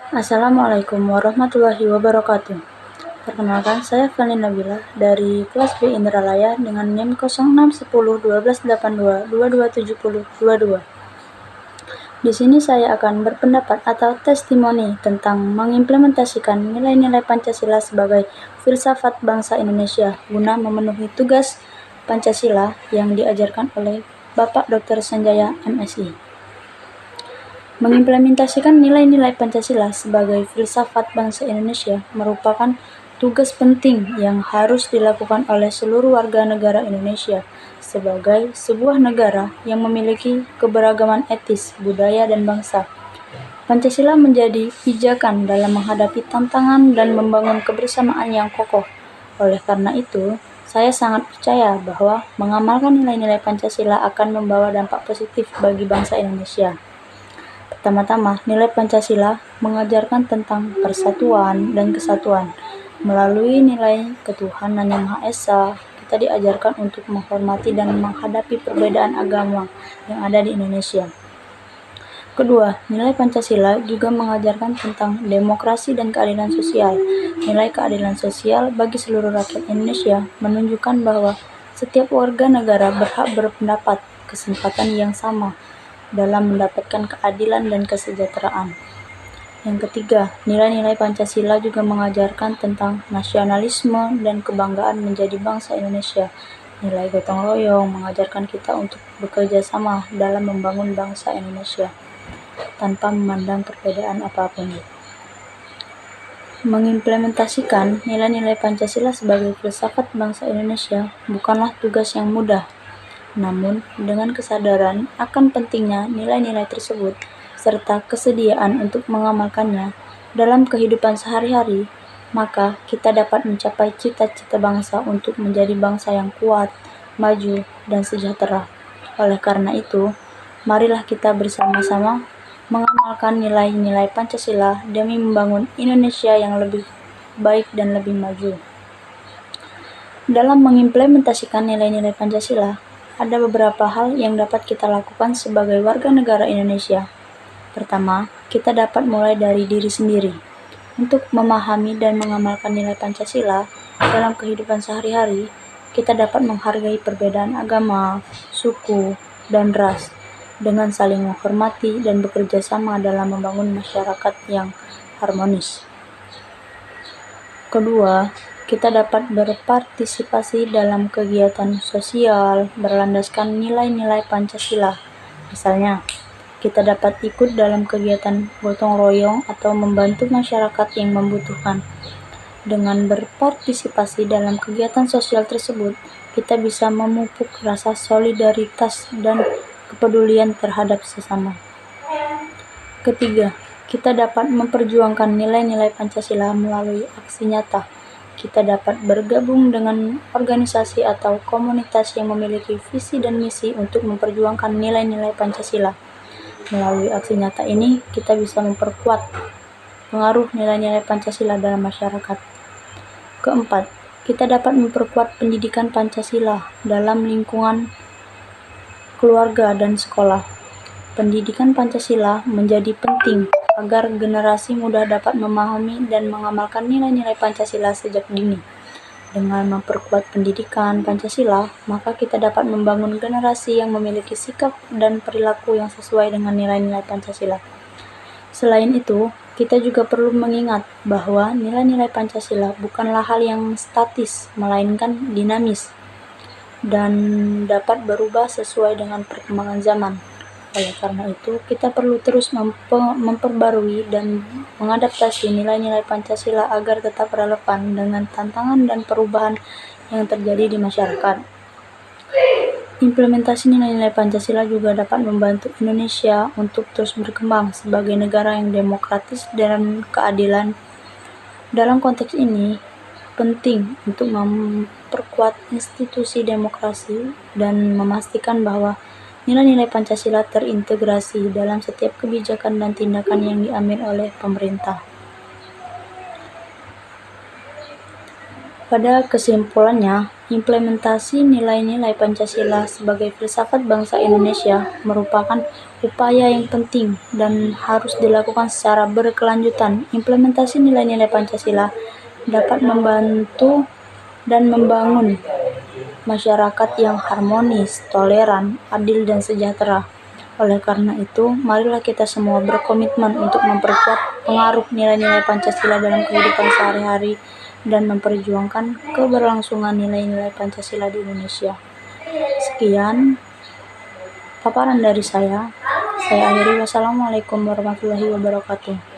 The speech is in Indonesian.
Assalamualaikum warahmatullahi wabarakatuh. Perkenalkan, saya Fani Nabila dari kelas B Indralaya dengan NIM 06101282227022. Di sini saya akan berpendapat atau testimoni tentang mengimplementasikan nilai-nilai Pancasila sebagai filsafat bangsa Indonesia guna memenuhi tugas Pancasila yang diajarkan oleh Bapak Dr. Sanjaya MSI. Mengimplementasikan nilai-nilai Pancasila sebagai filsafat bangsa Indonesia merupakan tugas penting yang harus dilakukan oleh seluruh warga negara Indonesia sebagai sebuah negara yang memiliki keberagaman etis, budaya, dan bangsa. Pancasila menjadi pijakan dalam menghadapi tantangan dan membangun kebersamaan yang kokoh. Oleh karena itu, saya sangat percaya bahwa mengamalkan nilai-nilai Pancasila akan membawa dampak positif bagi bangsa Indonesia. Pertama-tama, nilai Pancasila mengajarkan tentang persatuan dan kesatuan. Melalui nilai ketuhanan yang Maha Esa, kita diajarkan untuk menghormati dan menghadapi perbedaan agama yang ada di Indonesia. Kedua, nilai Pancasila juga mengajarkan tentang demokrasi dan keadilan sosial. Nilai keadilan sosial bagi seluruh rakyat Indonesia menunjukkan bahwa setiap warga negara berhak berpendapat, kesempatan yang sama dalam mendapatkan keadilan dan kesejahteraan. Yang ketiga, nilai-nilai Pancasila juga mengajarkan tentang nasionalisme dan kebanggaan menjadi bangsa Indonesia. Nilai gotong royong mengajarkan kita untuk bekerja sama dalam membangun bangsa Indonesia tanpa memandang perbedaan apapun. Mengimplementasikan nilai-nilai Pancasila sebagai filsafat bangsa Indonesia bukanlah tugas yang mudah. Namun, dengan kesadaran akan pentingnya nilai-nilai tersebut serta kesediaan untuk mengamalkannya dalam kehidupan sehari-hari, maka kita dapat mencapai cita-cita bangsa untuk menjadi bangsa yang kuat, maju, dan sejahtera. Oleh karena itu, marilah kita bersama-sama mengamalkan nilai-nilai Pancasila demi membangun Indonesia yang lebih baik dan lebih maju. Dalam mengimplementasikan nilai-nilai Pancasila, ada beberapa hal yang dapat kita lakukan sebagai warga negara Indonesia. Pertama, kita dapat mulai dari diri sendiri. Untuk memahami dan mengamalkan nilai Pancasila dalam kehidupan sehari-hari, kita dapat menghargai perbedaan agama, suku, dan ras dengan saling menghormati dan bekerja sama dalam membangun masyarakat yang harmonis. Kedua, kita dapat berpartisipasi dalam kegiatan sosial berlandaskan nilai-nilai Pancasila. Misalnya, kita dapat ikut dalam kegiatan gotong royong atau membantu masyarakat yang membutuhkan. Dengan berpartisipasi dalam kegiatan sosial tersebut, kita bisa memupuk rasa solidaritas dan kepedulian terhadap sesama. Ketiga, kita dapat memperjuangkan nilai-nilai Pancasila melalui aksi nyata. Kita dapat bergabung dengan organisasi atau komunitas yang memiliki visi dan misi untuk memperjuangkan nilai-nilai Pancasila. Melalui aksi nyata ini, kita bisa memperkuat pengaruh nilai-nilai Pancasila dalam masyarakat. Keempat, kita dapat memperkuat pendidikan Pancasila dalam lingkungan keluarga dan sekolah. Pendidikan Pancasila menjadi penting agar generasi muda dapat memahami dan mengamalkan nilai-nilai Pancasila sejak dini. Dengan memperkuat pendidikan Pancasila, maka kita dapat membangun generasi yang memiliki sikap dan perilaku yang sesuai dengan nilai-nilai Pancasila. Selain itu, kita juga perlu mengingat bahwa nilai-nilai Pancasila bukanlah hal yang statis, melainkan dinamis dan dapat berubah sesuai dengan perkembangan zaman. Oleh karena itu, kita perlu terus memperbarui dan mengadaptasi nilai-nilai Pancasila agar tetap relevan dengan tantangan dan perubahan yang terjadi di masyarakat. Implementasi nilai-nilai Pancasila juga dapat membantu Indonesia untuk terus berkembang sebagai negara yang demokratis dan keadilan. Dalam konteks ini, penting untuk memperkuat institusi demokrasi dan memastikan bahwa nilai-nilai Pancasila terintegrasi dalam setiap kebijakan dan tindakan yang diambil oleh pemerintah. Pada kesimpulannya, implementasi nilai-nilai Pancasila sebagai filsafat bangsa Indonesia merupakan upaya yang penting dan harus dilakukan secara berkelanjutan. Implementasi nilai-nilai Pancasila dapat membantu dan membangun masyarakat yang harmonis, toleran, adil, dan sejahtera. Oleh karena itu, marilah kita semua berkomitmen untuk memperkuat pengaruh nilai-nilai Pancasila dalam kehidupan sehari-hari dan memperjuangkan keberlangsungan nilai-nilai Pancasila di Indonesia. Sekian paparan dari saya. Saya akhiri. Wassalamualaikum warahmatullahi wabarakatuh.